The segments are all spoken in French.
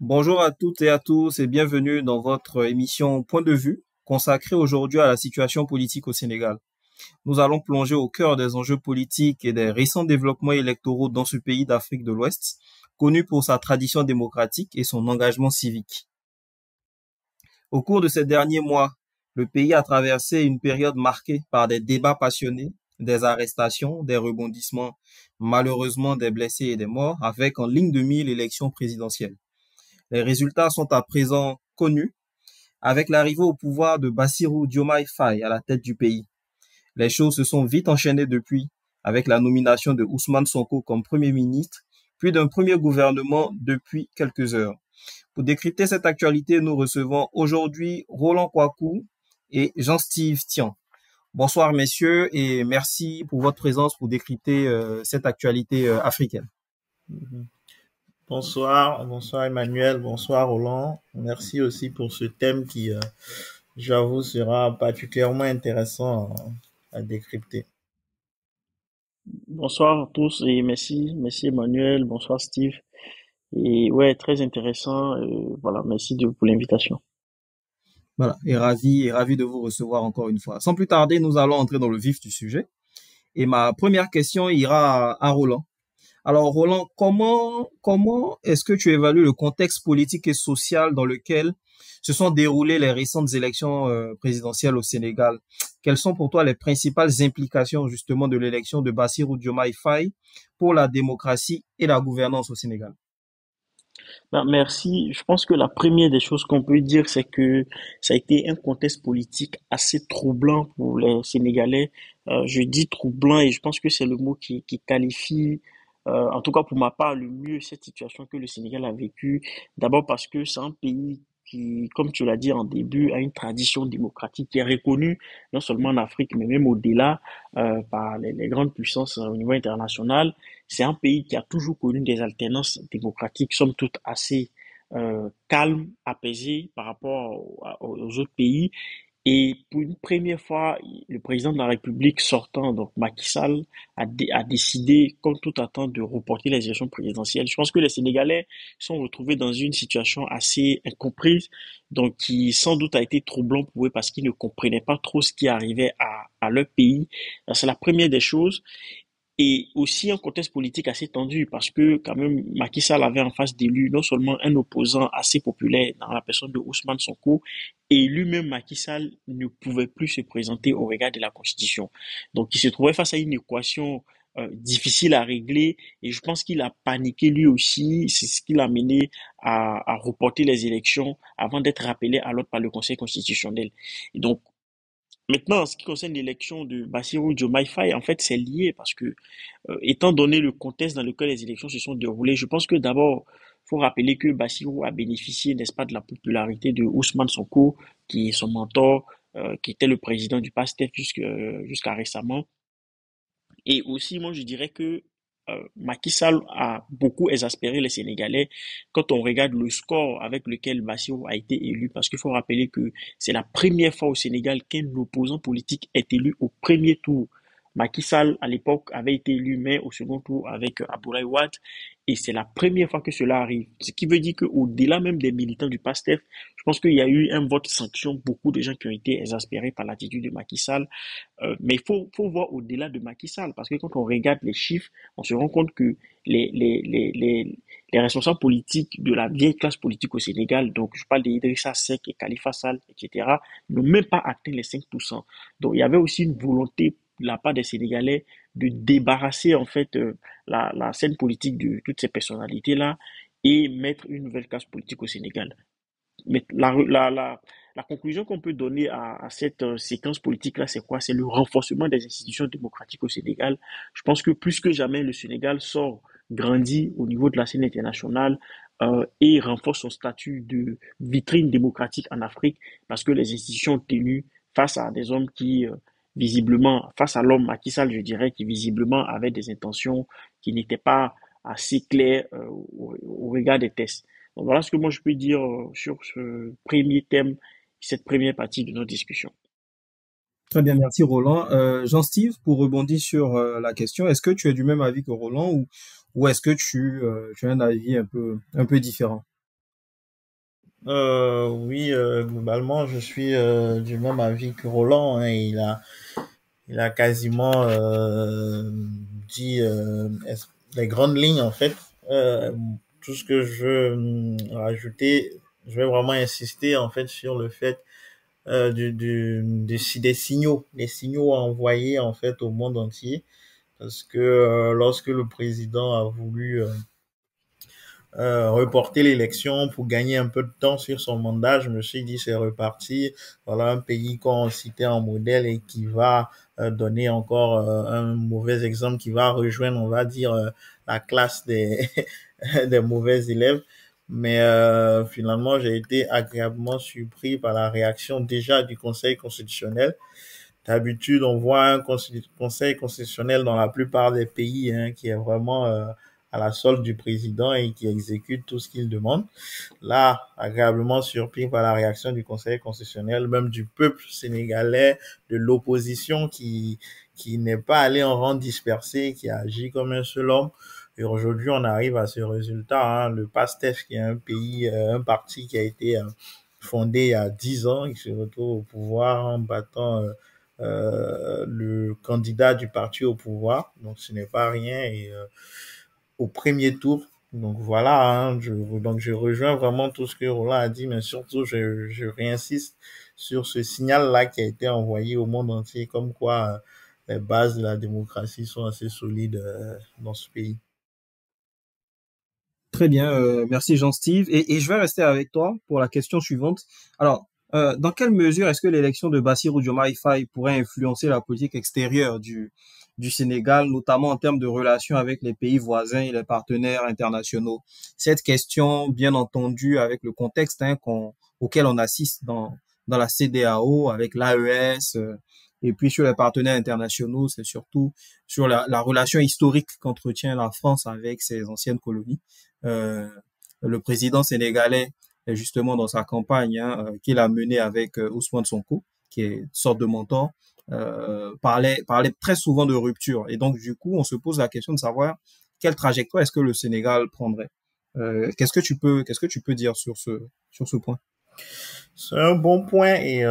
Bonjour à toutes et à tous et bienvenue dans votre émission Point de vue consacrée aujourd'hui à la situation politique au Sénégal. Nous allons plonger au cœur des enjeux politiques et des récents développements électoraux dans ce pays d'Afrique de l'Ouest, connu pour sa tradition démocratique et son engagement civique. Au cours de ces derniers mois, le pays a traversé une période marquée par des débats passionnés, des arrestations, des rebondissements, malheureusement des blessés et des morts, avec en ligne de mire l'élection présidentielle. Les résultats sont à présent connus avec l'arrivée au pouvoir de Bassirou Diomaye Faye à la tête du pays. Les choses se sont vite enchaînées depuis, avec la nomination de Ousmane Sonko comme Premier ministre, puis d'un premier gouvernement depuis quelques heures. Pour décrypter cette actualité, nous recevons aujourd'hui Roland Kouakou et Jean-Steve Tian. Bonsoir messieurs et merci pour votre présence pour décrypter cette actualité africaine. Mhm. Bonsoir Emmanuel, bonsoir Roland. Merci aussi pour ce thème qui, j'avoue, sera particulièrement intéressant à décrypter. Bonsoir à tous et merci Emmanuel, bonsoir Steve. Et ouais, très intéressant. Voilà, pour l'invitation. Voilà, et ravi de vous recevoir encore une fois. Sans plus tarder, nous allons entrer dans le vif du sujet. Et ma première question ira à Roland. Alors Roland, comment est-ce que tu évalues le contexte politique et social dans lequel se sont déroulées les récentes élections présidentielles au Sénégal? Quelles sont pour toi les principales implications justement de l'élection de Bassirou Diomaye Faye pour la démocratie et la gouvernance au Sénégal? Ben, merci. Je pense que la première des choses qu'on peut dire, c'est que ça a été un contexte politique assez troublant pour les Sénégalais. Je dis troublant et je pense que c'est le mot qui qualifie, en tout cas pour ma part, le mieux cette situation que le Sénégal a vécue. D'abord parce que c'est un pays qui, comme tu l'as dit en début, a une tradition démocratique qui est reconnue non seulement en Afrique, mais même au-delà par les grandes puissances au niveau international. C'est un pays qui a toujours connu des alternances démocratiques, somme toute assez calmes, apaisées par rapport aux autres pays. Et pour une première fois, le président de la République sortant, donc Macky Sall, a décidé, contre toute attente, de reporter les élections présidentielles. Je pense que les Sénégalais sont retrouvés dans une situation assez incomprise, donc qui sans doute a été troublant pour eux parce qu'ils ne comprenaient pas trop ce qui arrivait à leur pays. C'est la première des choses. Et aussi un contexte politique assez tendu parce que quand même Macky Sall avait en face d'élu non seulement un opposant assez populaire dans la personne de Ousmane Sonko, et lui-même Macky Sall ne pouvait plus se présenter au regard de la Constitution. Donc il se trouvait face à une équation difficile à régler et je pense qu'il a paniqué lui aussi. C'est ce qui l'a mené à reporter les élections avant d'être rappelé à l'ordre par le Conseil constitutionnel. Et donc maintenant, en ce qui concerne l'élection de Bassirou Diomaye Faye, en fait, c'est lié parce que, étant donné le contexte dans lequel les élections se sont déroulées, je pense que d'abord, faut rappeler que Bassirou a bénéficié, n'est-ce pas, de la popularité de Ousmane Sonko, qui est son mentor, qui était le président du PASTEF jusqu'à récemment. Et aussi, moi, je dirais que Macky Sall a beaucoup exaspéré les Sénégalais quand on regarde le score avec lequel Bassirou a été élu, parce qu'il faut rappeler que c'est la première fois au Sénégal qu'un opposant politique est élu au premier tour. Macky Sall, à l'époque, avait été élu maire au second tour avec Abdoulaye Wade, et c'est la première fois que cela arrive. Ce qui veut dire qu'au-delà même des militants du PASTEF, je pense qu'il y a eu un vote sanction, beaucoup de gens qui ont été exaspérés par l'attitude de Macky Sall. Mais faut voir au-delà de Macky Sall, parce que quand on regarde les chiffres, on se rend compte que les, les, les, les, les responsables politiques de la vieille classe politique au Sénégal, donc je parle d'Idrissa Seck et Khalifa Sall, etc., n'ont même pas atteint les 5%. Donc il y avait aussi une volonté de la part des Sénégalais de débarrasser en fait la scène politique de toutes ces personnalités-là et mettre une nouvelle classe politique au Sénégal. Mais la conclusion qu'on peut donner à cette séquence politique-là, c'est quoi? C'est le renforcement des institutions démocratiques au Sénégal. Je pense que plus que jamais, le Sénégal sort grandi au niveau de la scène internationale et renforce son statut de vitrine démocratique en Afrique parce que les institutions tenues face à des hommes qui, visiblement, face à l'homme Macky Sall, je dirais, qui visiblement avait des intentions qui n'étaient pas assez claires au regard des tests. Donc voilà ce que moi je peux dire sur ce premier thème, cette première partie de notre discussion. Très bien, merci Roland. Jean-Steve, pour rebondir sur la question, est-ce que tu es du même avis que Roland ou est-ce que tu as un avis un peu différent? Oui, globalement, je suis du même avis que Roland, hein. Il a quasiment dit les grandes lignes, en fait. Euh, Tout ce que je veux rajouter, je vais vraiment insister, en fait, sur le fait des signaux, les signaux envoyés, en fait, au monde entier. Parce que lorsque le président a voulu reporter l'élection pour gagner un peu de temps sur son mandat. Je me suis dit, c'est reparti. Voilà un pays qu'on citait en modèle et qui va donner encore un mauvais exemple, qui va rejoindre, on va dire, la classe des, des mauvais élèves. Mais finalement, j'ai été agréablement surpris par la réaction déjà du Conseil constitutionnel. D'habitude, on voit un conseil constitutionnel dans la plupart des pays hein, qui est vraiment à la solde du président et qui exécute tout ce qu'il demande. Là, agréablement surpris par la réaction du Conseil constitutionnel, même du peuple sénégalais, de l'opposition qui n'est pas allé en rang dispersé, qui a agi comme un seul homme. Et aujourd'hui, on arrive à ce résultat. Hein, le PASTEF, qui est un pays, un parti qui a été fondé il y a 10 ans, il se retrouve au pouvoir en battant le candidat du parti au pouvoir. Donc, ce n'est pas rien. Et au premier tour. Donc voilà, hein, donc je rejoins vraiment tout ce que Roland a dit, mais surtout je réinsiste sur ce signal-là qui a été envoyé au monde entier, comme quoi les bases de la démocratie sont assez solides dans ce pays. Très bien, merci Jean-Steve. Et je vais rester avec toi pour la question suivante. Alors, dans quelle mesure est-ce que l'élection de Bassirou Diomaye Faye pourrait influencer la politique extérieure du Sénégal, notamment en termes de relations avec les pays voisins et les partenaires internationaux? Cette question, bien entendu, avec le contexte auquel on assiste dans la CEDEAO, avec l'AES, et puis sur les partenaires internationaux, c'est surtout sur la relation historique qu'entretient la France avec ses anciennes colonies. Euh, le président sénégalais, justement dans sa campagne qu'il a menée avec Ousmane Sonko, qui est une sorte de mentor, parlait très souvent de rupture. Et donc, du coup, on se pose la question de savoir quelle trajectoire est-ce que le Sénégal prendrait. Qu'est-ce que tu peux dire sur ce point? C'est un bon point et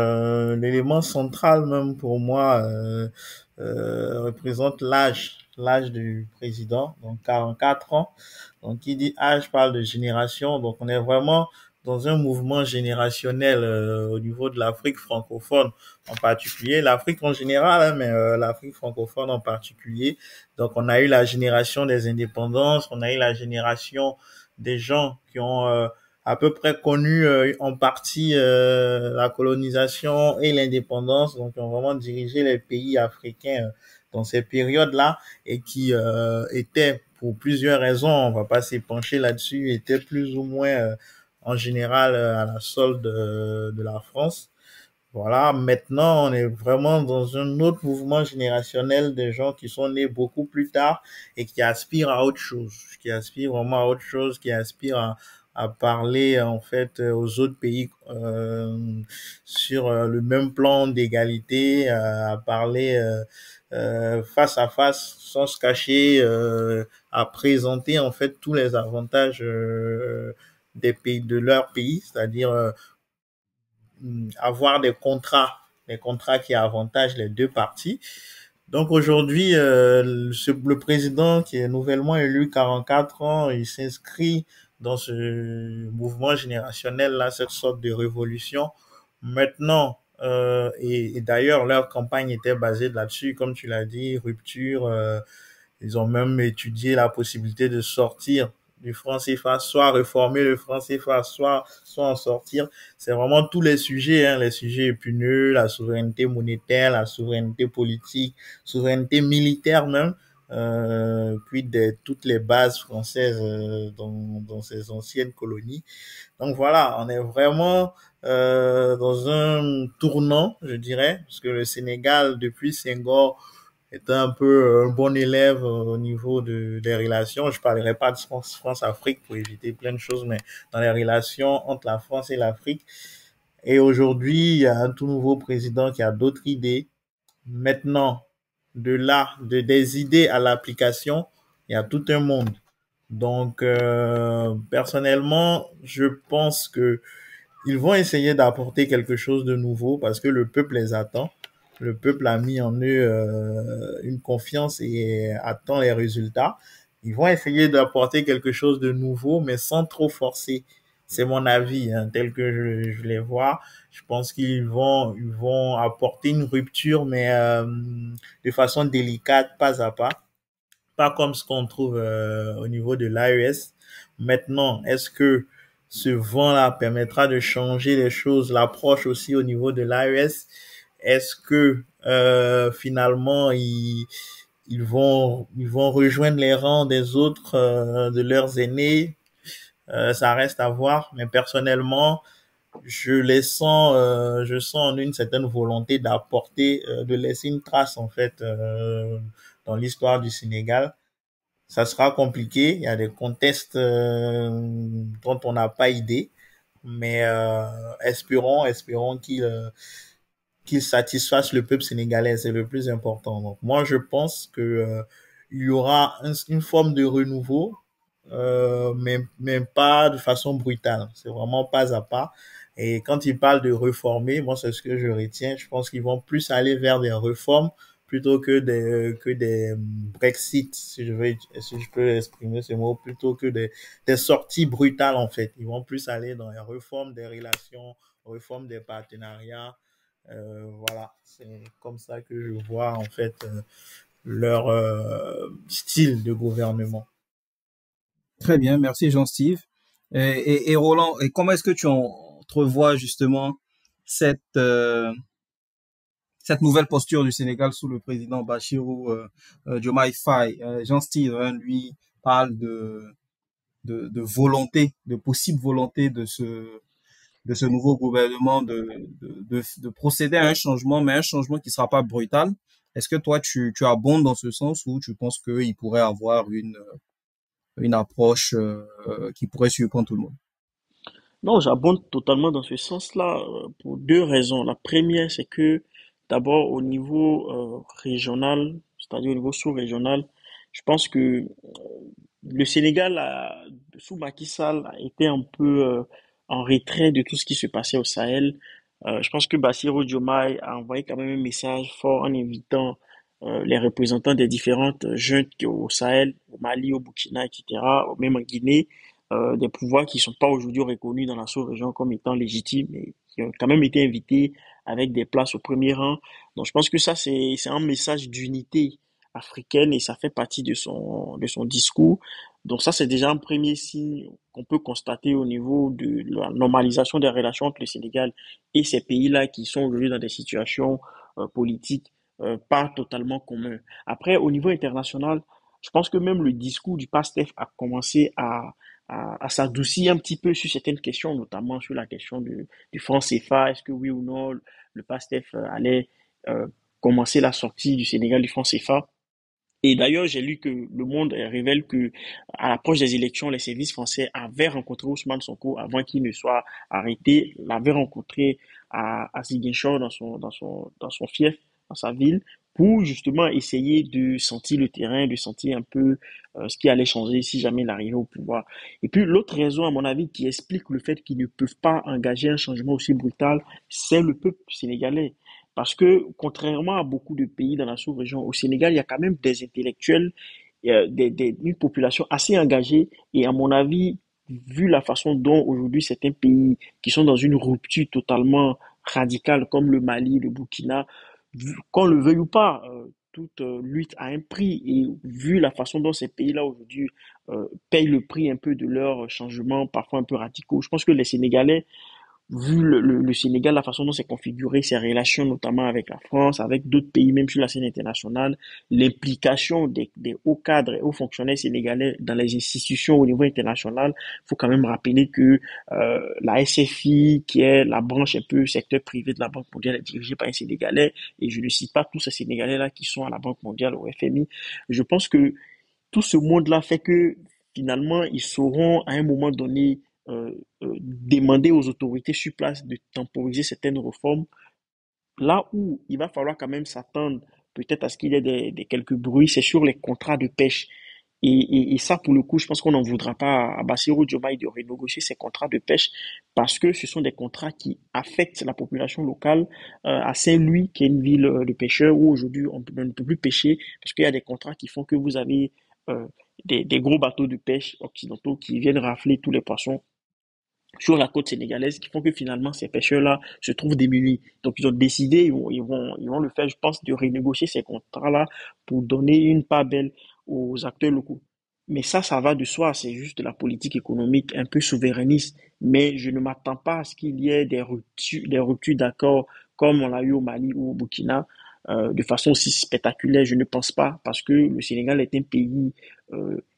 l'élément central même pour moi représente l'âge du président, donc 44 ans. Donc qui dit âge parle de génération, donc on est vraiment dans un mouvement générationnel au niveau de l'Afrique francophone en particulier, l'Afrique en général, hein, mais l'Afrique francophone en particulier. Donc on a eu la génération des indépendances, on a eu la génération des gens qui ont à peu près connu en partie la colonisation et l'indépendance, donc qui ont vraiment dirigé les pays africains dans ces périodes-là et qui étaient, pour plusieurs raisons, on va pas s'épancher là-dessus, étaient plus ou moins en général à la solde de la France. Voilà, maintenant on est vraiment dans un autre mouvement générationnel de gens qui sont nés beaucoup plus tard et qui aspirent à autre chose, qui aspirent vraiment à autre chose, qui aspirent à parler en fait aux autres pays sur le même plan d'égalité, à parler face à face sans se cacher, à présenter en fait tous les avantages des pays de leur pays, c'est-à-dire avoir des contrats qui avantagent les deux parties. Donc aujourd'hui, le président qui est nouvellement élu, 44 ans, il s'inscrit dans ce mouvement générationnel là, cette sorte de révolution. Maintenant, et d'ailleurs leur campagne était basée là-dessus, comme tu l'as dit, rupture. Ils ont même étudié la possibilité de sortir du franc CFA, soit réformer le franc CFA, soit en sortir. C'est vraiment tous les sujets, hein, les sujets épineux, la souveraineté monétaire, la souveraineté politique, souveraineté militaire même, puis toutes les bases françaises dans ces anciennes colonies. Donc voilà, on est vraiment dans un tournant, je dirais, parce que le Sénégal, depuis Senghor, était un peu un bon élève au niveau des relations. Je parlerai pas de France-Afrique pour éviter plein de choses, mais dans les relations entre la France et l'Afrique. Et aujourd'hui, il y a un tout nouveau président qui a d'autres idées. Maintenant, de là, des idées à l'application, il y a tout un monde. Donc, personnellement, je pense que Ils vont essayer d'apporter quelque chose de nouveau parce que le peuple les attend. Le peuple a mis en eux une confiance et attend les résultats. Ils vont essayer d'apporter quelque chose de nouveau, mais sans trop forcer. C'est mon avis, hein, tel que je les vois. Je pense ils vont apporter une rupture, mais de façon délicate, pas à pas. Pas comme ce qu'on trouve au niveau de l'AES. Maintenant, est-ce que ce vent-là permettra de changer les choses, l'approche aussi au niveau de l'AES? Est-ce que finalement ils vont rejoindre les rangs des autres, de leurs aînés? Ça reste à voir, mais personnellement, je sens en une certaine volonté d'apporter, de laisser une trace en fait dans l'histoire du Sénégal. Ça sera compliqué. Il y a des contextes dont on n'a pas idée, mais espérons qu'il satisfasse le peuple sénégalais. C'est le plus important. Donc moi, je pense que il y aura une forme de renouveau, mais pas de façon brutale. C'est vraiment pas à pas. Et quand ils parlent de réformer, moi, c'est ce que je retiens. Je pense qu'ils vont plus aller vers des réformes plutôt que des Brexit, si je peux exprimer ce mot, plutôt que des sorties brutales, en fait. Ils vont plus aller dans les réformes des relations, réformes des partenariats. Voilà, c'est comme ça que je vois, en fait, leur style de gouvernement. Très bien, merci Jean-Steve. Et Roland, et comment est-ce que tu entrevois justement cette cette nouvelle posture du Sénégal sous le président Bassirou Diomaye Faye? Jean-Steve, hein, lui, parle de volonté, de possible volonté de ce nouveau gouvernement de procéder à un changement, mais un changement qui sera pas brutal. Est-ce que toi, tu abondes dans ce sens ou tu penses qu'il pourrait avoir une approche qui pourrait surprendre tout le monde? Non, j'abonde totalement dans ce sens-là pour deux raisons. La première, c'est que d'abord au niveau régional, c'est-à-dire au niveau sous-régional, je pense que le Sénégal, sous Macky Sall, a été un peu en retrait de tout ce qui se passait au Sahel. Je pense que Bassirou Diomaye a envoyé quand même un message fort en invitant les représentants des différentes juntes au Sahel, au Mali, au Burkina, etc., même en Guinée, des pouvoirs qui ne sont pas aujourd'hui reconnus dans la sous-région comme étant légitimes, mais qui ont quand même été invités avec des places au premier rang. Donc je pense que ça, c'est un message d'unité africaine et ça fait partie de son discours. Donc ça, c'est déjà un premier signe qu'on peut constater au niveau de la normalisation des relations entre le Sénégal et ces pays-là qui sont aujourd'hui dans des situations politiques pas totalement communes. Après, au niveau international, je pense que même le discours du PASTEF a commencé à s'adoucir un petit peu sur certaines questions, notamment sur la question du franc CFA. Est-ce que oui ou non le PASTEF allait euh, commencer la sortie du Sénégal du franc CFA? Et d'ailleurs, j'ai lu que Le Monde révèle que, à l'approche des élections, les services français avaient rencontré Ousmane Sonko avant qu'il ne soit arrêté, l'avaient rencontré à Ziguinchor dans son fief, dans sa ville, pour justement essayer de sentir le terrain, de sentir un peu ce qui allait changer si jamais il arrivait au pouvoir. Et puis l'autre raison, à mon avis, qui explique le fait qu'ils ne peuvent pas engager un changement aussi brutal, c'est le peuple sénégalais. Parce que, contrairement à beaucoup de pays dans la sous-région, au Sénégal, il y a quand même des intellectuels, une population assez engagée. Et à mon avis, vu la façon dont aujourd'hui certains pays qui sont dans une rupture totalement radicale, comme le Mali, le Burkina, qu'on le veuille ou pas, toute lutte a un prix. Et vu la façon dont ces pays-là aujourd'hui payent le prix un peu de leurs changements, parfois un peu radicaux, je pense que les Sénégalais vu le Sénégal, la façon dont c'est configuré, ses relations notamment avec la France, avec d'autres pays, même sur la scène internationale, l'implication des hauts cadres et hauts fonctionnaires sénégalais dans les institutions au niveau international, faut quand même rappeler que la SFI, qui est la branche un peu secteur privé de la Banque mondiale, est dirigée par un Sénégalais, et je ne cite pas tous ces Sénégalais-là qui sont à la Banque mondiale, au FMI. Je pense que tout ce monde-là fait que finalement, ils sauront à un moment donné demander aux autorités sur place de temporiser certaines réformes. Là où il va falloir quand même s'attendre peut-être à ce qu'il y ait quelques bruits, c'est sur les contrats de pêche. Et ça, pour le coup, je pense qu'on n'en voudra pas à Bassirou Diomaye de renégocier ses contrats de pêche parce que ce sont des contrats qui affectent la population locale. À Saint-Louis, qui est une ville de pêcheurs où aujourd'hui ne peut plus pêcher parce qu'il y a des contrats qui font que vous avez euh, des gros bateaux de pêche occidentaux qui viennent rafler tous les poissons sur la côte sénégalaise qui font que finalement ces pêcheurs-là se trouvent démunis. Donc ils ont décidé, ils vont le faire, je pense, de renégocier ces contrats-là pour donner une part belle aux acteurs locaux. Mais ça va de soi, c'est juste de la politique économique un peu souverainiste. Mais je ne m'attends pas à ce qu'il y ait des ruptures d'accords comme on l'a eu au Mali ou au Burkina de façon aussi spectaculaire. Je ne pense pas parce que le Sénégal est un pays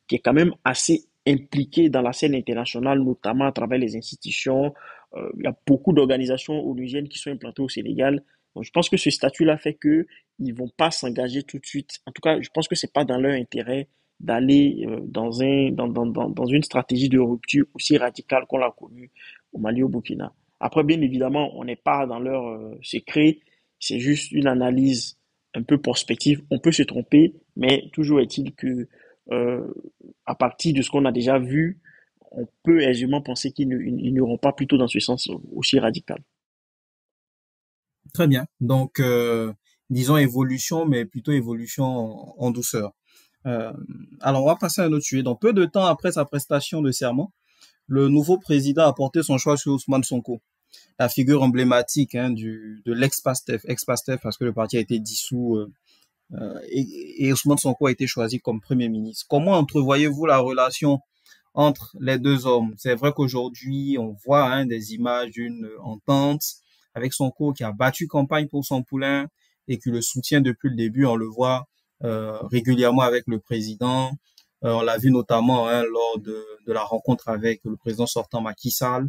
qui est quand même assez impliqué dans la scène internationale, notamment à travers les institutions. Il y a beaucoup d'organisations onusiennes qui sont implantées au Sénégal. Donc, je pense que ce statut-là fait que ils vont pas s'engager tout de suite. En tout cas, je pense que c'est pas dans leur intérêt d'aller dans une stratégie de rupture aussi radicale qu'on l'a connue au Mali, au Burkina. Après, bien évidemment, on n'est pas dans leur secret. C'est juste une analyse un peu prospective. On peut se tromper, mais toujours est-il que euh, à partir de ce qu'on a déjà vu, on peut aisément penser qu'ils n'iront pas plutôt dans ce sens aussi radical. Très bien. Donc, disons évolution, mais plutôt évolution en douceur. Euh, alors, on va passer à un autre sujet. Donc, peu de temps après sa prestation de serment, le nouveau président a porté son choix sur Ousmane Sonko, la figure emblématique de l'ex-PASTEF parce que le parti a été dissous et Ousmane Sonko a été choisi comme Premier ministre. Comment entrevoyez-vous la relation entre les deux hommes? C'est vrai qu'aujourd'hui, on voit des images d'une entente avec Sonko qui a battu campagne pour son poulain et qui le soutient depuis le début. On le voit régulièrement avec le président. On l'a vu notamment lors de la rencontre avec le président sortant Macky Sall.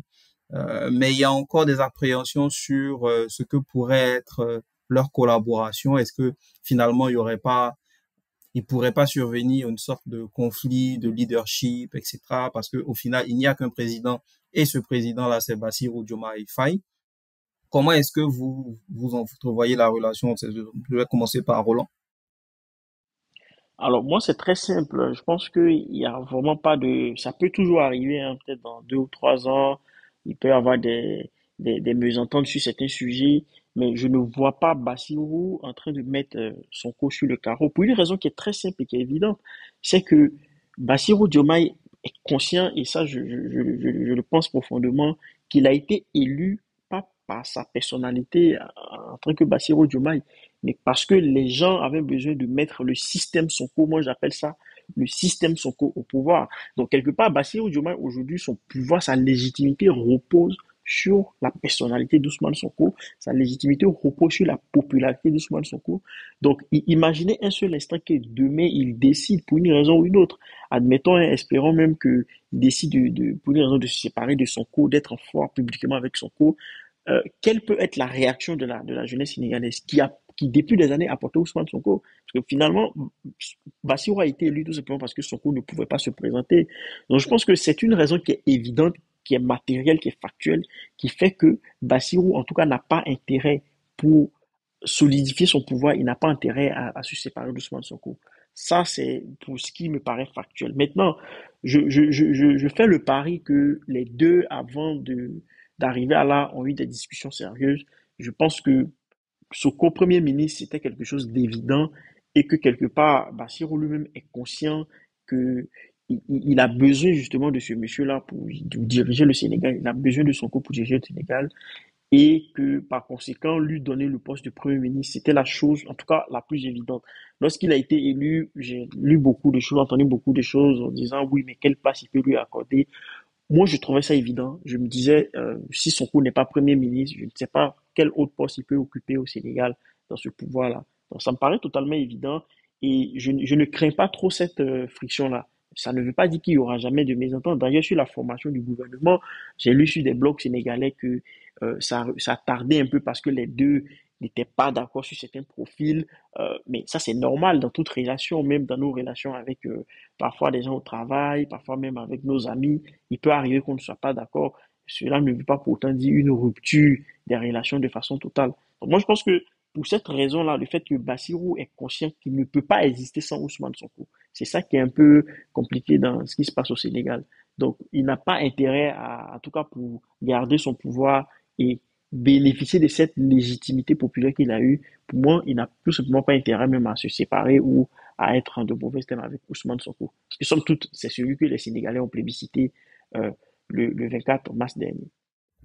Mais il y a encore des appréhensions sur ce que pourrait être leur collaboration. Est-ce que finalement il pourrait pas survenir une sorte de conflit de leadership, etc. Parce que au final, il n'y a qu'un président et ce président-là, c'est Bassirou Diomaye Faye. Comment est-ce que vous entrevoyez la relation entre ces deux hommes? Je vais commencer par Roland. Alors moi, c'est très simple. Je pense qu'il y a vraiment pas de... Ça peut toujours arriver, hein, peut-être dans 2 ou 3 ans, il peut y avoir des mésententes sur certains sujets, mais je ne vois pas Bassirou en train de mettre son coup sur le carreau pour une raison qui est très simple et qui est évidente. C'est que Bassirou Diomaye est conscient, et ça je le pense profondément, qu'il a été élu pas par sa personnalité en tant que Bassirou Diomaye, mais parce que les gens avaient besoin de mettre le système Sonko, moi j'appelle ça le système Sonko au pouvoir. Donc quelque part, Bassirou Diomaye aujourd'hui, son pouvoir, sa légitimité repose sur la personnalité d'Ousmane Sonko, sa légitimité repose sur la popularité d'Ousmane Sonko. Donc imaginez un seul instant que demain il décide pour une raison ou une autre, admettons, espérons même qu'il décide pour une raison de se séparer de Sonko, d'être en fort publiquement avec Sonko, quelle peut être la réaction de la jeunesse sénégalaise qui depuis des années a porté Ousmane Sonko? Parce que finalement, Bassirou a été élu tout simplement parce que Sonko ne pouvait pas se présenter. Donc je pense que c'est une raison qui est évidente, qui est matérielle, qui est factuelle, qui fait que Bassirou, en tout cas, n'a pas intérêt pour solidifier son pouvoir, il n'a pas intérêt à se séparer d'Ousmane Sonko. Ça, c'est pour ce qui me paraît factuel. Maintenant, je fais le pari que les deux, avant d'arriver à là, ont eu des discussions sérieuses. Je pense que ce co-premier ministre, c'était quelque chose d'évident et que quelque part, Bassirou lui-même est conscient que il a besoin justement de ce monsieur-là pour diriger le Sénégal. Il a besoin de son co pour diriger le Sénégal et que par conséquent, lui donner le poste de Premier ministre, c'était la chose, en tout cas, la plus évidente. Lorsqu'il a été élu, j'ai lu beaucoup de choses, entendu beaucoup de choses en disant oui, mais quelle place il peut lui accorder. Moi, je trouvais ça évident. Je me disais, si Sonko n'est pas Premier ministre, je ne sais pas quel autre poste il peut occuper au Sénégal dans ce pouvoir-là. Donc, ça me paraît totalement évident et je ne crains pas trop cette friction-là. Ça ne veut pas dire qu'il y aura jamais de mésentente. D'ailleurs, sur la formation du gouvernement, j'ai lu sur des blogs sénégalais que ça tardait un peu parce que les deux n'étaient pas d'accord sur certains profils. Mais ça, c'est normal dans toute relation, même dans nos relations avec parfois des gens au travail, parfois même avec nos amis. Il peut arriver qu'on ne soit pas d'accord. Cela ne veut pas pourtant dire une rupture des relations de façon totale. Donc moi, je pense que pour cette raison-là, le fait que Bassirou est conscient qu'il ne peut pas exister sans Ousmane Sonko, c'est ça qui est un peu compliqué dans ce qui se passe au Sénégal. Donc, il n'a pas intérêt à, en tout cas, pour garder son pouvoir et bénéficier de cette légitimité populaire qu'il a eue. Pour moi, il n'a tout simplement pas intérêt même à se séparer ou à être en de mauvais termes avec Ousmane Sonko. Parce que, somme toute, c'est celui que les Sénégalais ont plébiscité euh, le 24 mars dernier.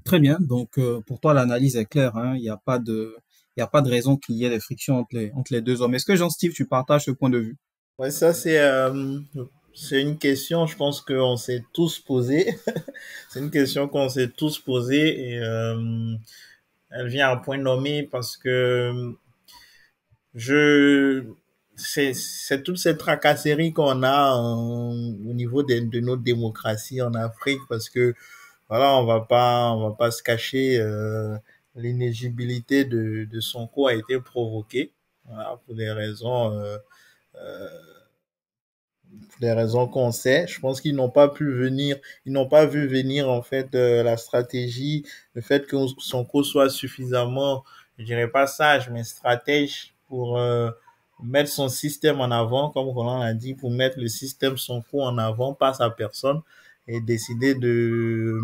Très bien. Donc, pour toi, l'analyse est claire, hein. Il y a pas de raison qu'il y ait des frictions entre les deux hommes. Est-ce que Jean-Steve, tu partages ce point de vue? Ouais, ça c'est une question, je pense qu'on s'est tous posé. C'est une question qu'on s'est tous posée et elle vient à point nommé parce que je c'est toute cette tracasserie qu'on a au niveau de notre démocratie en Afrique parce que voilà, on va pas se cacher, l'inéligibilité de Sonko a été provoquée, voilà, pour des raisons qu'on sait. Je pense qu'ils n'ont pas pu venir, ils n'ont pas vu venir en fait la stratégie, le fait que Sonko soit suffisamment, je dirais pas sage, mais stratège pour mettre son système en avant, comme Roland l'a dit, pour mettre le système Sonko en avant, pas sa personne, et décider de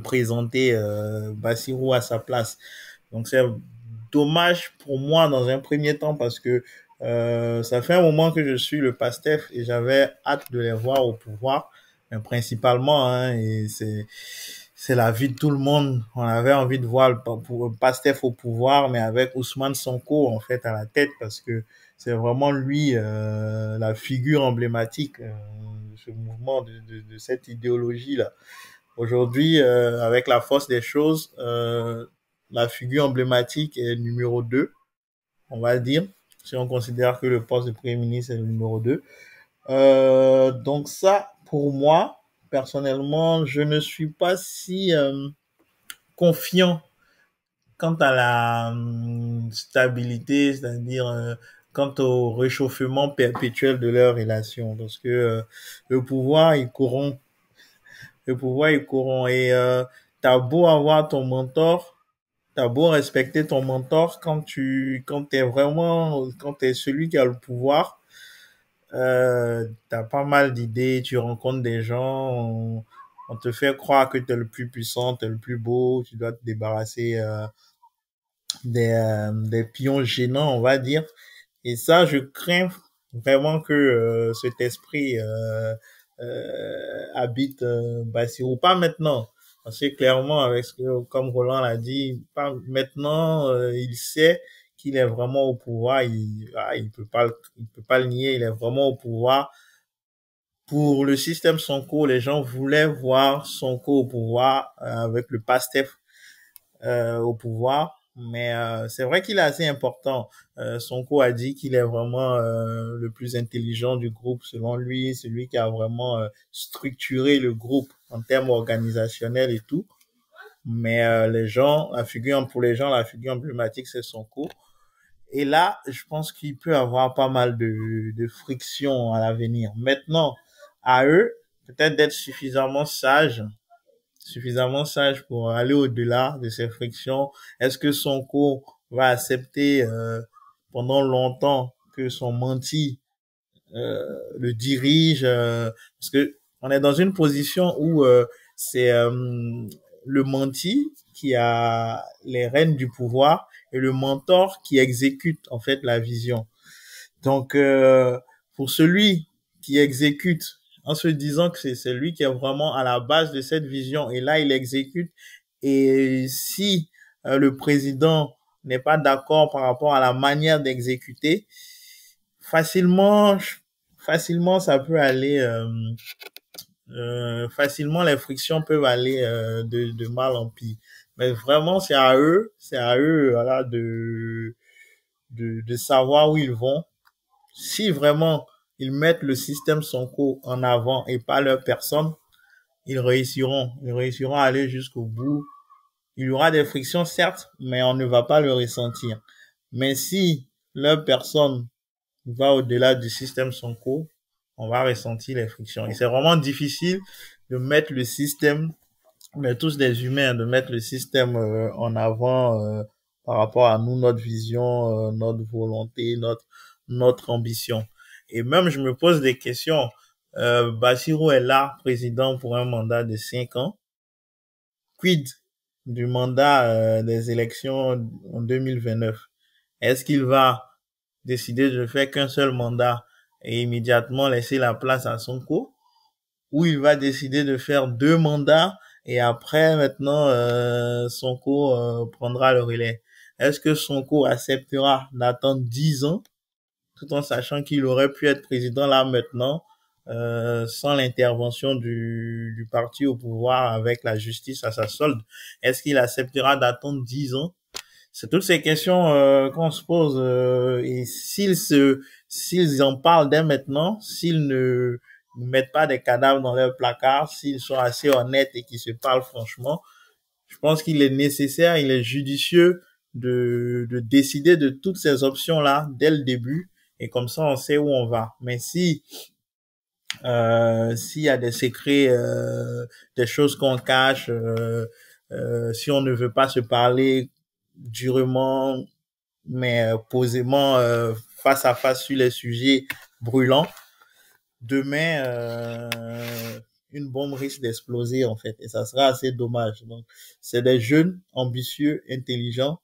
présenter Bassirou à sa place. Donc c'est dommage pour moi dans un premier temps parce que ça fait un moment que je suis le PASTEF et j'avais hâte de les voir au pouvoir, mais principalement, hein, et c'est la vie de tout le monde. On avait envie de voir le PASTEF au pouvoir, mais avec Ousmane Sonko en fait à la tête parce que c'est vraiment lui la figure emblématique de ce mouvement, de cette idéologie là. Aujourd'hui, avec la force des choses, la figure emblématique est numéro 2, on va dire, si on considère que le poste de Premier ministre est le numéro 2. Donc ça, pour moi, personnellement, je ne suis pas si confiant quant à la stabilité, c'est-à-dire quant au réchauffement perpétuel de leur relation, parce que le pouvoir, il corrompt. Le pouvoir, il corrompt. Et t'as beau avoir ton mentor, t'as beau respecter ton mentor quand t'es vraiment, quand t'es celui qui a le pouvoir, t'as pas mal d'idées, tu rencontres des gens, on te fait croire que t'es le plus puissant, t'es le plus beau, tu dois te débarrasser des pions gênants, on va dire. Et ça, je crains vraiment que cet esprit habite Bassirou. Pas maintenant. Parce que clairement, avec ce que, comme Roland l'a dit, pas maintenant, il sait qu'il est vraiment au pouvoir. Il peut pas le nier. Il est vraiment au pouvoir. Pour le système Sonko, les gens voulaient voir Sonko au pouvoir avec le PASTEF au pouvoir. Mais c'est vrai qu'il est assez important. Sonko a dit qu'il est vraiment le plus intelligent du groupe, selon lui, celui qui a vraiment structuré le groupe en termes organisationnels et tout. Mais pour les gens, la figure emblématique, c'est Sonko. Et là, je pense qu'il peut avoir pas mal de frictions à l'avenir. Maintenant, à eux, peut-être d'être suffisamment sage pour aller au-delà de ces frictions. Est-ce que Sonko va accepter pendant longtemps que son menti le dirige parce que on est dans une position où c'est le menti qui a les rênes du pouvoir et le mentor qui exécute en fait la vision. Donc, pour celui qui exécute, en se disant que c'est lui qui est vraiment à la base de cette vision, et là, il exécute. Et si le président n'est pas d'accord par rapport à la manière d'exécuter, facilement, facilement, ça peut aller, facilement, les frictions peuvent aller de mal en pis. Mais vraiment, c'est à eux, voilà, de savoir où ils vont. Si vraiment ils mettent le système Sonko en avant et pas leur personne, ils réussiront. Ils réussiront à aller jusqu'au bout. Il y aura des frictions, certes, mais on ne va pas le ressentir. Mais si leur personne va au-delà du système Sonko, on va ressentir les frictions. Et c'est vraiment difficile de mettre le système, on est tous des humains, de mettre le système en avant par rapport à nous, notre vision, notre volonté, notre ambition. Et même, je me pose des questions. Bassirou est là, président pour un mandat de 5 ans. Quid du mandat des élections en 2029? Est-ce qu'il va décider de ne faire qu'un seul mandat et immédiatement laisser la place à Sonko? Ou il va décider de faire 2 mandats et après, maintenant, Sonko prendra le relais? Est-ce que Sonko acceptera d'attendre 10 ans tout en sachant qu'il aurait pu être président là maintenant, sans l'intervention du parti au pouvoir avec la justice à sa solde? Est-ce qu'il acceptera d'attendre 10 ans? C'est toutes ces questions qu'on se pose, et s'ils en parlent dès maintenant, s'ils ne mettent pas des cadavres dans leur placard, s'ils sont assez honnêtes et qu'ils se parlent franchement, je pense qu'il est nécessaire, il est judicieux de décider de toutes ces options-là dès le début, et comme ça on sait où on va. Mais s'il y a des secrets, des choses qu'on cache, si on ne veut pas se parler durement, mais posément, face à face sur les sujets brûlants, demain, une bombe risque d'exploser en fait, et ça sera assez dommage. Donc, c'est des jeunes ambitieux, intelligents,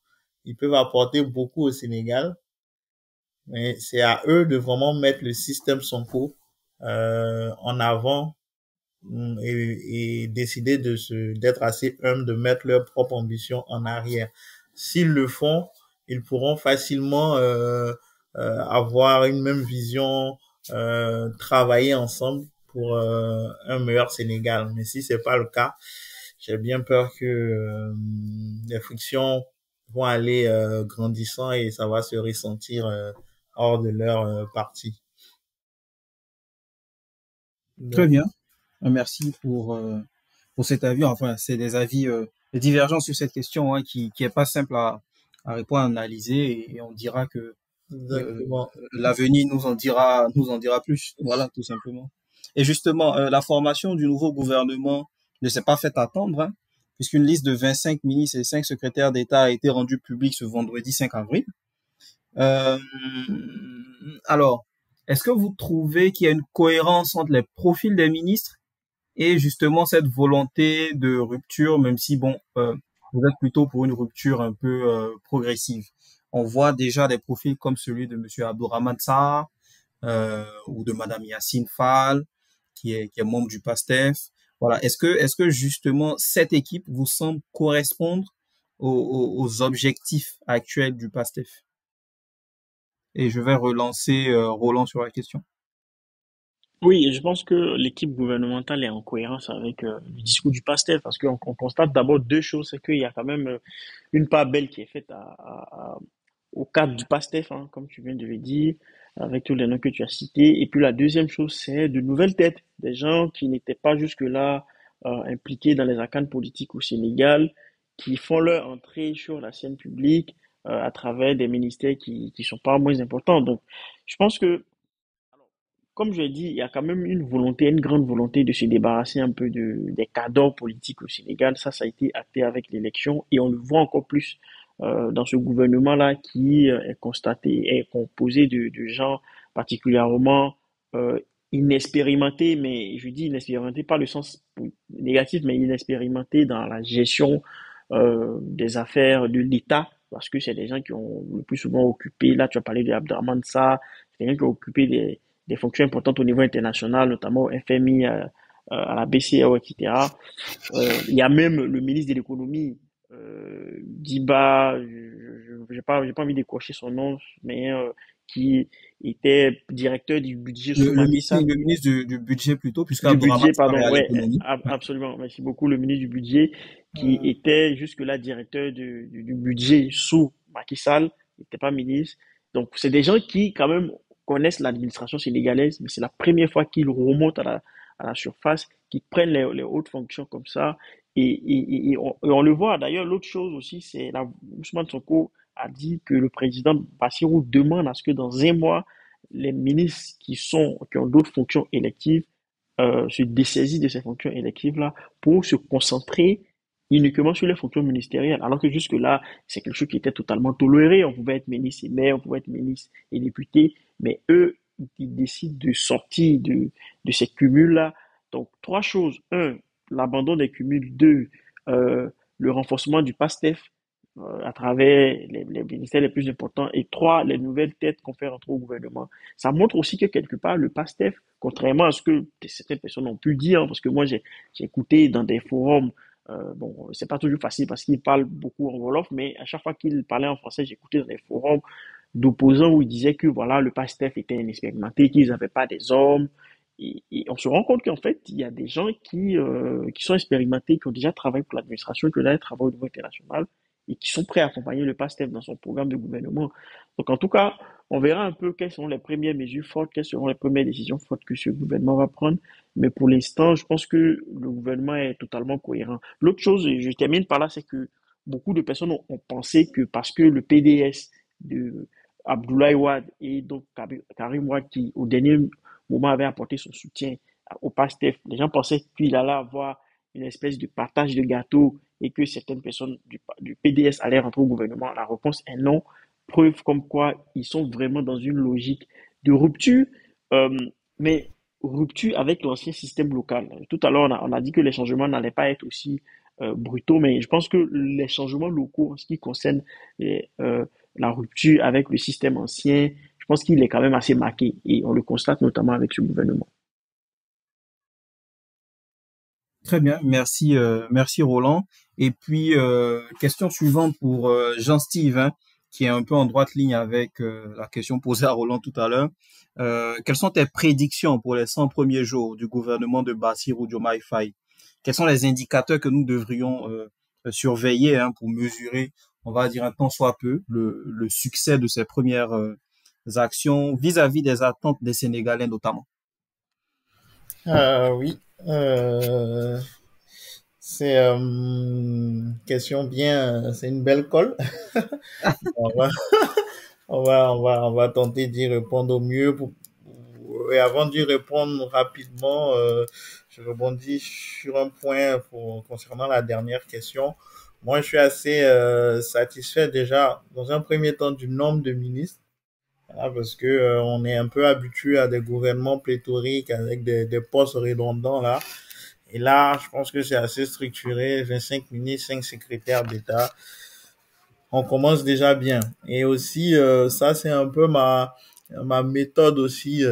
ils peuvent apporter beaucoup au Sénégal, mais c'est à eux de vraiment mettre le système Sonko en avant, et décider d'être assez humbles, de mettre leur propre ambition en arrière. S'ils le font, ils pourront facilement avoir une même vision, travailler ensemble pour un meilleur Sénégal. Mais si c'est pas le cas, j'ai bien peur que les frictions vont aller grandissant et ça va se ressentir hors de leur parti. Très Donc, bien. Merci pour cet avis. Enfin, c'est des avis, des divergences sur cette question, hein, qui est pas simple à répondre, à analyser, et on dira que euh, exactement. l'avenir nous en dira plus. Voilà, tout simplement. Et justement, la formation du nouveau gouvernement ne s'est pas fait attendre, hein, puisqu'une liste de 25 ministres et 5 secrétaires d'État a été rendue publique ce vendredi 5 avril. Euh, alors, est-ce que vous trouvez qu'il y a une cohérence entre les profils des ministres et justement cette volonté de rupture, même si bon, vous êtes plutôt pour une rupture un peu progressive? On voit déjà des profils comme celui de Monsieur Abdourahmane Sarr, ou de Madame Yacine Fall, qui est membre du PASTEF. Voilà. Est-ce que justement cette équipe vous semble correspondre aux objectifs actuels du PASTEF? Et je vais relancer Roland sur la question. Oui, et je pense que l'équipe gouvernementale est en cohérence avec le discours du pasteur, parce qu'on constate d'abord deux choses, c'est qu'il y a quand même une part belle qui est faite au cadre du PASTEF, hein, comme tu viens de le dire, avec tous les noms que tu as cités. Et puis la deuxième chose, c'est de nouvelles têtes, des gens qui n'étaient pas jusque-là impliqués dans les arcanes politiques au Sénégal, qui font leur entrée sur la scène publique à travers des ministères qui sont pas moins importants. Donc, je pense que comme je l'ai dit, il y a quand même une volonté, une grande volonté de se débarrasser un peu des cadors politiques au Sénégal. Ça a été acté avec l'élection et on le voit encore plus dans ce gouvernement-là qui est constaté, est composé de gens particulièrement euh, inexpérimentés, mais je dis inexpérimentés pas le sens négatif, mais inexpérimentés dans la gestion des affaires de l'État, parce que c'est des gens qui ont le plus souvent occupé, là tu as parlé de Abdraman Sa, c'est des gens qui ont occupé des fonctions importantes au niveau international, notamment au FMI, à la BCEAO, etc. Il y a même le ministre de l'économie, Diba, j'ai pas envie de cocher son nom, mais qui était directeur du budget sous Macky Sall. Le ministre du budget plutôt, puisque Du Abdourahmane budget, Sarr est pardon, à ouais, l'économie. absolument. Merci beaucoup, le ministre du budget, qui était jusque-là directeur du budget sous Macky Sall, il n'était pas ministre. Donc, c'est des gens qui, quand même, connaissent l'administration sénégalaise, mais c'est la première fois qu'ils remontent à la surface, qu'ils prennent les hautes fonctions comme ça. Et on le voit. D'ailleurs, l'autre chose aussi, c'est Ousmane Sonko a dit que le président Bassirou demande à ce que dans un mois, les ministres qui ont d'autres fonctions électives se dessaisir de ces fonctions électives-là pour se concentrer uniquement sur les fonctions ministérielles, alors que jusque-là, c'est quelque chose qui était totalement toléré. On pouvait être ministre et maire, on pouvait être ministre et député, mais eux, ils décident de sortir de ces cumuls-là. Donc, trois choses. Un, l'abandon des cumuls. Deux, euh, le renforcement du PASTEF à travers les ministères les plus importants. Et trois, les nouvelles têtes qu'on fait rentrer au gouvernement. Ça montre aussi que quelque part, le PASTEF, contrairement à ce que certaines personnes ont pu dire, parce que moi, j'ai écouté dans des forums, bon, c'est pas toujours facile parce qu'ils parlent beaucoup en Wolof, mais à chaque fois qu'ils parlaient en français, j'écoutais dans des forums d'opposants où ils disaient que voilà, le PASTEF était inexpérimenté, qu'ils n'avaient pas des hommes. Et on se rend compte qu'en fait, il y a des gens qui sont expérimentés, qui ont déjà travaillé pour l'administration, qui ont déjà travaillé au niveau international et qui sont prêts à accompagner le PASTEF dans son programme de gouvernement. Donc en tout cas, on verra un peu quelles sont les premières mesures fortes, quelles seront les premières décisions fortes que ce gouvernement va prendre. Mais pour l'instant, je pense que le gouvernement est totalement cohérent. L'autre chose, et je termine par là, c'est que beaucoup de personnes ont pensé que parce que le PDS de Abdoulaye Wade et donc Karim Wade qui au dernier moment avait apporté son soutien au PASTEF, les gens pensaient qu'il allait avoir une espèce de partage de gâteau et que certaines personnes du PDS allaient rentrer au gouvernement. La réponse est non. Preuve comme quoi ils sont vraiment dans une logique de rupture, euh, mais rupture avec l'ancien système local. Tout à l'heure, on a dit que les changements n'allaient pas être aussi brutaux, mais je pense que les changements locaux en ce qui concerne la rupture avec le système ancien, je pense qu'il est quand même assez marqué et on le constate notamment avec ce gouvernement. Très bien, merci, merci Roland. Et puis, question suivante pour Jean-Steve, hein, qui est un peu en droite ligne avec la question posée à Roland tout à l'heure. Quelles sont tes prédictions pour les 100 premiers jours du gouvernement de Bassirou Diomaye Faye? Quels sont les indicateurs que nous devrions surveiller, hein, pour mesurer, on va dire un tant soit peu, le succès de ces premières actions vis-à-vis des attentes des Sénégalais notamment? Oui, euh, c'est question bien, c'est une belle colle. On va, on va tenter d'y répondre au mieux. Et avant d'y répondre rapidement, je rebondis sur un point concernant la dernière question. Moi, je suis assez satisfait déjà, dans un premier temps, du nombre de ministres. Voilà, parce que on est un peu habitué à des gouvernements pléthoriques avec des postes redondants là. Et là, je pense que c'est assez structuré. 25 ministres, 5 secrétaires d'État. On commence déjà bien. Et aussi, ça, c'est un peu ma méthode aussi,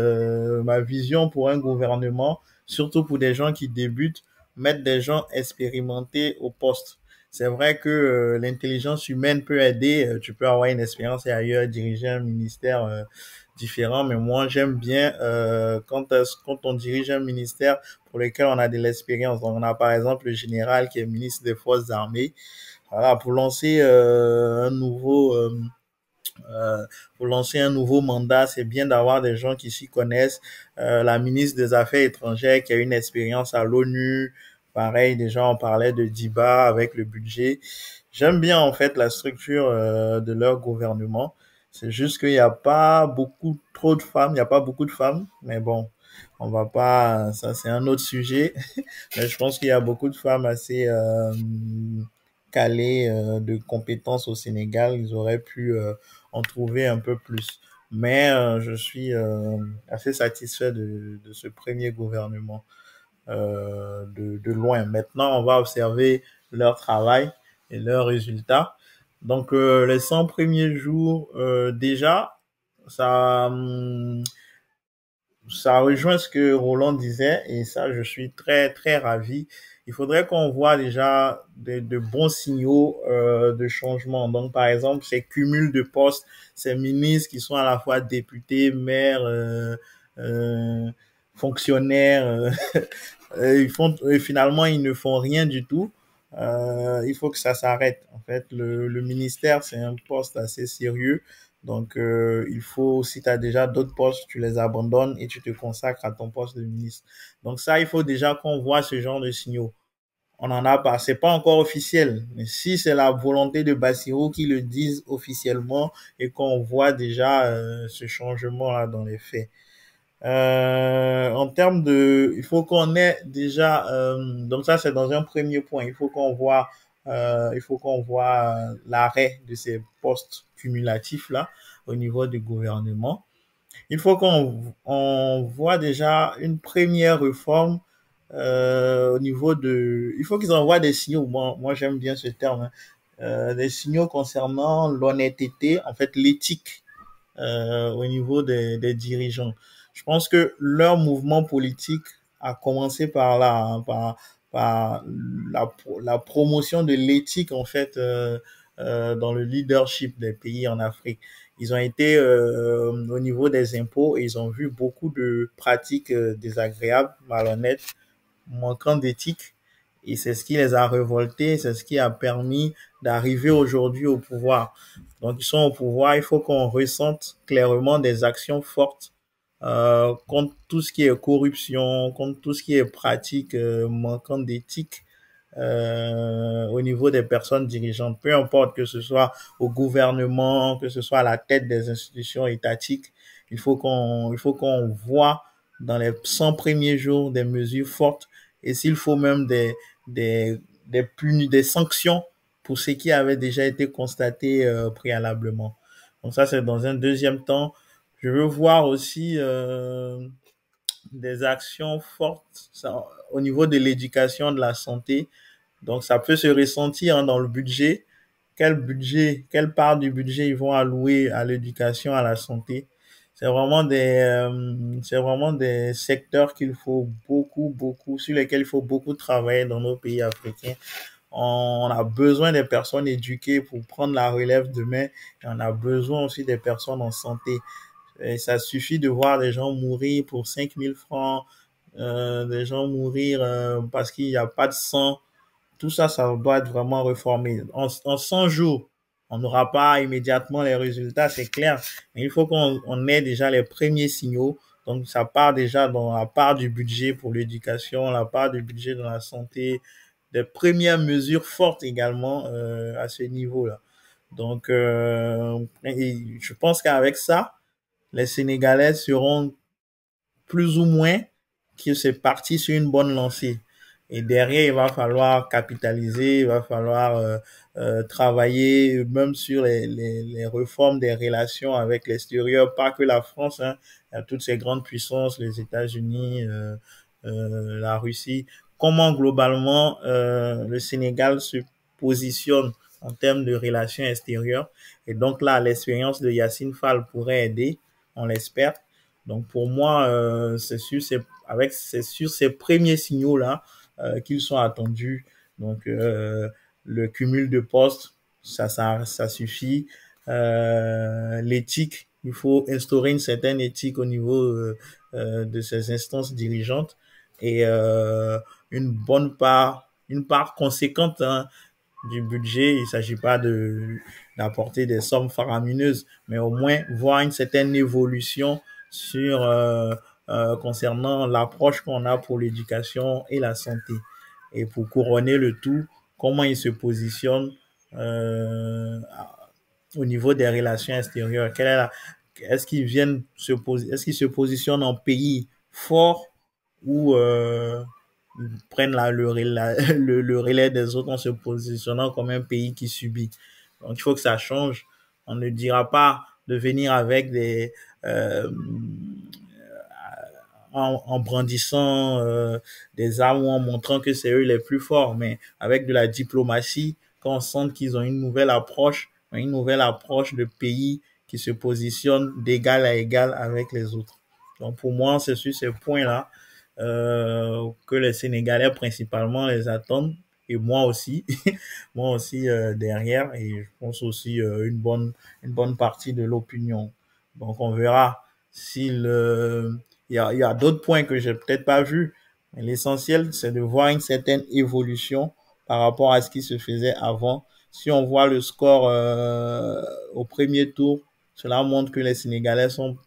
ma vision pour un gouvernement, surtout pour des gens qui débutent, mettre des gens expérimentés au poste. C'est vrai que l'intelligence humaine peut aider. Tu peux avoir une expérience et ailleurs diriger un ministère différent, mais moi j'aime bien quand on dirige un ministère pour lequel on a de l'expérience. Donc on a par exemple le général qui est ministre des Forces armées. Voilà, euh, pour lancer un nouveau mandat, c'est bien d'avoir des gens qui s'y connaissent. La ministre des Affaires étrangères qui a une expérience à l'ONU. Pareil, déjà on parlait de Diba avec le budget. J'aime bien en fait la structure de leur gouvernement. C'est juste qu'il n'y a pas beaucoup trop de femmes, il n'y a pas beaucoup de femmes, mais bon, on va pas, ça c'est un autre sujet. Mais je pense qu'il y a beaucoup de femmes assez calées de compétences au Sénégal. Ils auraient pu en trouver un peu plus. Mais je suis assez satisfait de ce premier gouvernement de loin. Maintenant, on va observer leur travail et leurs résultats. Donc, les 100 premiers jours, déjà, ça, ça rejoint ce que Roland disait et ça, je suis très, très ravi. Il faudrait qu'on voit déjà de bons signaux de changement. Donc, par exemple, ces cumuls de postes, ces ministres qui sont à la fois députés, maires, euh, fonctionnaires, finalement, ils ne font rien du tout. Il faut que ça s'arrête. En fait, le ministère, c'est un poste assez sérieux. Donc, il faut, si tu as déjà d'autres postes, tu les abandonnes et tu te consacres à ton poste de ministre. Donc ça, il faut déjà qu'on voit ce genre de signaux. On en a pas, c'est pas encore officiel. Mais si c'est la volonté de Bassirou qui le disent officiellement et qu'on voit déjà ce changement-là dans les faits. En termes de, il faut qu'on ait déjà, donc ça c'est dans un premier point, il faut qu'on voit Il faut qu'on voit l'arrêt de ces postes cumulatifs-là au niveau du gouvernement. Il faut qu'on voit déjà une première réforme au niveau de... Il faut qu'ils envoient des signaux, moi j'aime bien ce terme, hein, des signaux concernant l'honnêteté, en fait l'éthique au niveau des dirigeants. Je pense que leur mouvement politique a commencé par là, hein, par la promotion de l'éthique en fait dans le leadership des pays en Afrique. Ils ont été au niveau des impôts et ils ont vu beaucoup de pratiques désagréables, malhonnêtes, manquant d'éthique. Et c'est ce qui les a révoltés, c'est ce qui a permis d'arriver aujourd'hui au pouvoir. Donc, ils sont au pouvoir, il faut qu'on ressente clairement des actions fortes contre tout ce qui est corruption, contre tout ce qui est pratique manquant d'éthique au niveau des personnes dirigeantes, peu importe que ce soit au gouvernement, que ce soit à la tête des institutions étatiques, il faut qu'on voit dans les 100 premiers jours des mesures fortes et s'il faut même des sanctions pour ce qui avait déjà été constaté préalablement. Donc ça, c'est dans un deuxième temps. Je veux voir aussi des actions fortes au niveau de l'éducation, de la santé. Donc ça peut se ressentir hein, dans le budget. Quelle part du budget ils vont allouer à l'éducation, à la santé. C'est vraiment des secteurs qu'il faut sur lesquels il faut beaucoup travailler dans nos pays africains. On a besoin des personnes éduquées pour prendre la relève demain et on a besoin aussi des personnes en santé. Et ça suffit de voir des gens mourir pour 5 000 francs, des gens mourir parce qu'il n'y a pas de sang. Tout ça, ça doit être vraiment réformé. En 100 jours, on n'aura pas immédiatement les résultats, c'est clair. Mais il faut qu'on ait déjà les premiers signaux. Donc, ça part déjà dans la part du budget pour l'éducation, la part du budget dans la santé, des premières mesures fortes également à ce niveau-là. Donc, je pense qu'avec ça, les Sénégalais seront plus ou moins que c'est parti sur une bonne lancée. Et derrière, il va falloir capitaliser, il va falloir travailler même sur les réformes des relations avec l'extérieur, pas que la France, hein, il y a toutes ces grandes puissances, les États-Unis, la Russie. Comment globalement le Sénégal se positionne en termes de relations extérieures. Et donc là, l'expérience de Yacine Fall pourrait aider, on l'espère. Donc pour moi, c'est sur ces premiers signaux là qu'ils sont attendus. Donc le cumul de postes, ça suffit. L'éthique, il faut instaurer une certaine éthique au niveau de ces instances dirigeantes et une part conséquente hein, du budget. Il ne s'agit pas d'apporter des sommes faramineuses, mais au moins voir une certaine évolution sur concernant l'approche qu'on a pour l'éducation et la santé. Et pour couronner le tout, comment ils se positionnent euh, au niveau des relations extérieures. Est-ce qu'ils se positionnent en pays fort ou prennent le relais des autres en se positionnant comme un pays qui subit. Donc il faut que ça change. On ne dira pas de venir avec en brandissant des armes ou en montrant que c'est eux les plus forts, mais avec de la diplomatie, quand on sent qu'ils ont une nouvelle approche de pays qui se positionne d'égal à égal avec les autres. Donc pour moi, c'est sur ces points-là que les Sénégalais principalement les attendent et moi aussi, moi aussi derrière et je pense aussi une bonne partie de l'opinion. Donc on verra s'il il y a d'autres points que j'ai peut-être pas vus, mais l'essentiel c'est de voir une certaine évolution par rapport à ce qui se faisait avant. Si on voit le score au premier tour, cela montre que les Sénégalais sont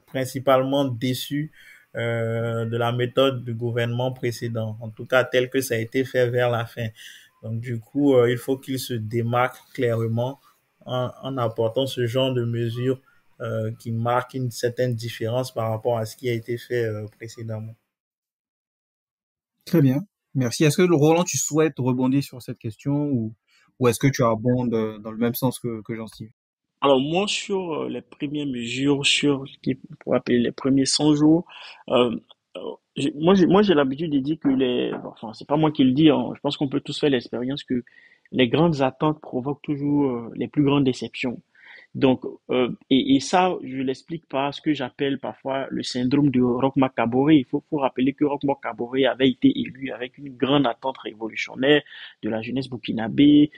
principalement déçus de la méthode du gouvernement précédent, en tout cas tel que ça a été fait vers la fin. Donc du coup, il faut qu'il se démarque clairement en apportant ce genre de mesures qui marquent une certaine différence par rapport à ce qui a été fait précédemment. Très bien. Merci. Est-ce que Roland, tu souhaites rebondir sur cette question ou est-ce que tu abondes dans le même sens que Jean-Steve? Alors moi, sur les premières mesures, sur ce qu'on pourrait appeler les premiers 100 jours, euh, moi j'ai l'habitude de dire que enfin c'est pas moi qui le dis, hein, je pense qu'on peut tous faire l'expérience que les grandes attentes provoquent toujours les plus grandes déceptions. Donc, et ça, je l'explique par ce que j'appelle parfois le syndrome de Roch Kaboré. Faut rappeler que Roch Kaboré avait été élu avec une grande attente révolutionnaire de la jeunesse burkinabé.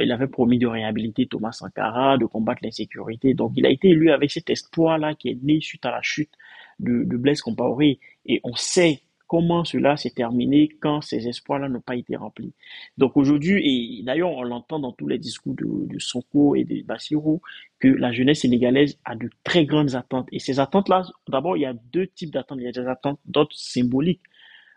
Il avait promis de réhabiliter Thomas Sankara, de combattre l'insécurité. Donc, il a été élu avec cet espoir-là qui est né suite à la chute de Blaise Compaoré. Et on sait comment cela s'est terminé quand ces espoirs-là n'ont pas été remplis. Donc aujourd'hui, et d'ailleurs on l'entend dans tous les discours de Sonko et de Bassirou, que la jeunesse sénégalaise a de très grandes attentes. Et ces attentes-là, d'abord, il y a deux types d'attentes. Il y a des attentes d'ordre symbolique.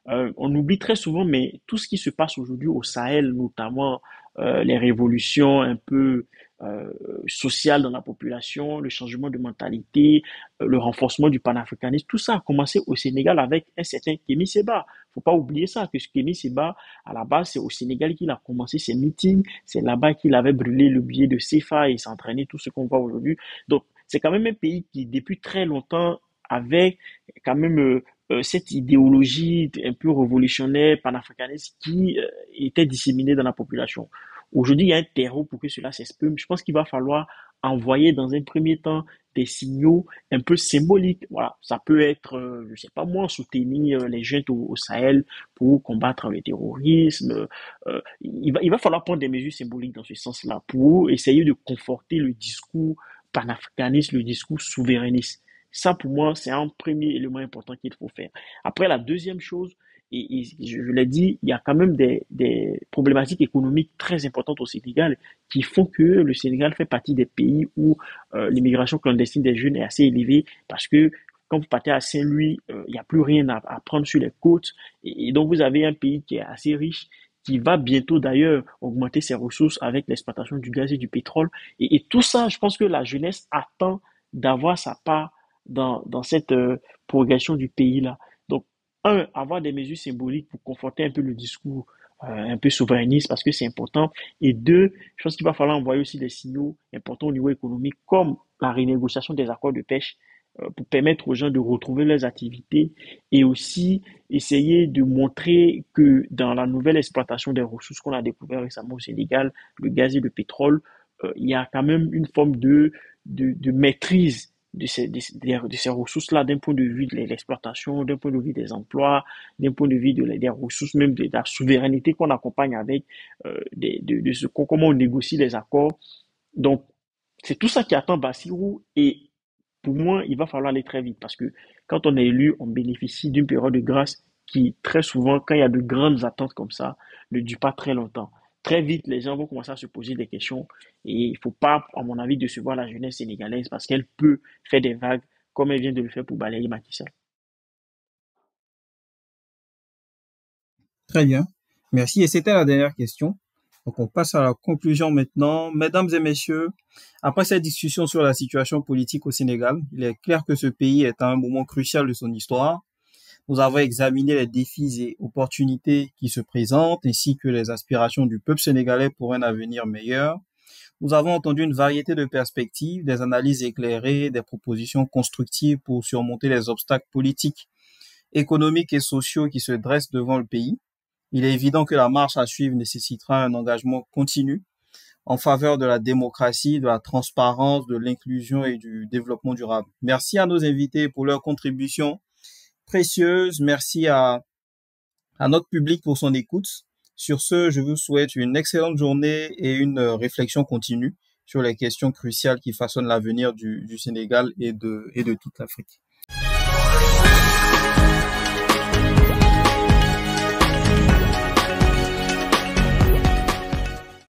On oublie très souvent, mais tout ce qui se passe aujourd'hui au Sahel, notamment les révolutions un peu euh, sociales dans la population, le changement de mentalité, le renforcement du panafricanisme, tout ça a commencé au Sénégal avec un certain Kémy Séba. Faut pas oublier ça, que ce Kémy Séba, à la base, c'est au Sénégal qu'il a commencé ses meetings, c'est là-bas qu'il avait brûlé le billet de CFA et s'entraîné tout ce qu'on voit aujourd'hui. Donc, c'est quand même un pays qui, depuis très longtemps, avait quand même cette idéologie un peu révolutionnaire, panafricaniste qui était disséminée dans la population. Aujourd'hui, il y a un terreau pour que cela s'exprime. Je pense qu'il va falloir envoyer dans un premier temps des signaux un peu symboliques. Voilà, ça peut être, je sais pas moi, soutenir les jeunes au Sahel pour combattre le terrorisme. Il va falloir prendre des mesures symboliques dans ce sens-là pour essayer de conforter le discours panafricaniste, le discours souverainiste. Ça, pour moi, c'est un premier élément important qu'il faut faire. Après, la deuxième chose, et je l'ai dit, il y a quand même des problématiques économiques très importantes au Sénégal qui font que le Sénégal fait partie des pays où l'immigration clandestine des jeunes est assez élevée parce que quand vous partez à Saint-Louis, il n'y a plus rien à prendre sur les côtes. Et donc, vous avez un pays qui est assez riche, qui va bientôt d'ailleurs augmenter ses ressources avec l'exploitation du gaz et du pétrole. Et tout ça, je pense que la jeunesse attend d'avoir sa part dans cette progression du pays-là. Donc, un, avoir des mesures symboliques pour conforter un peu le discours un peu souverainiste parce que c'est important. Et deux, je pense qu'il va falloir envoyer aussi des signaux importants au niveau économique comme la renégociation des accords de pêche pour permettre aux gens de retrouver leurs activités et aussi essayer de montrer que dans la nouvelle exploitation des ressources qu'on a découvert récemment au Sénégal, le gaz et le pétrole, il y a quand même une forme de maîtrise de ces ressources-là d'un point de vue de l'exploitation, d'un point de vue des emplois, d'un point de vue des ressources, même de la souveraineté qu'on accompagne avec, comment on négocie les accords. Donc, c'est tout ça qui attend Bassirou et pour moi, il va falloir aller très vite parce que quand on est élu, on bénéficie d'une période de grâce qui, très souvent, quand il y a de grandes attentes comme ça, ne dure pas très longtemps. Très vite, les gens vont commencer à se poser des questions et il ne faut pas, à mon avis, décevoir la jeunesse sénégalaise parce qu'elle peut faire des vagues comme elle vient de le faire pour balayer Macky Sall. Très bien. Merci. Et c'était la dernière question. Donc, on passe à la conclusion maintenant. Mesdames et messieurs, après cette discussion sur la situation politique au Sénégal, il est clair que ce pays est à un moment crucial de son histoire. Nous avons examiné les défis et opportunités qui se présentent, ainsi que les aspirations du peuple sénégalais pour un avenir meilleur. Nous avons entendu une variété de perspectives, des analyses éclairées, des propositions constructives pour surmonter les obstacles politiques, économiques et sociaux qui se dressent devant le pays. Il est évident que la marche à suivre nécessitera un engagement continu en faveur de la démocratie, de la transparence, de l'inclusion et du développement durable. Merci à nos invités pour leur contribution précieuse. Merci à notre public pour son écoute. Sur ce, je vous souhaite une excellente journée et une réflexion continue sur les questions cruciales qui façonnent l'avenir du Sénégal et de toute l'Afrique.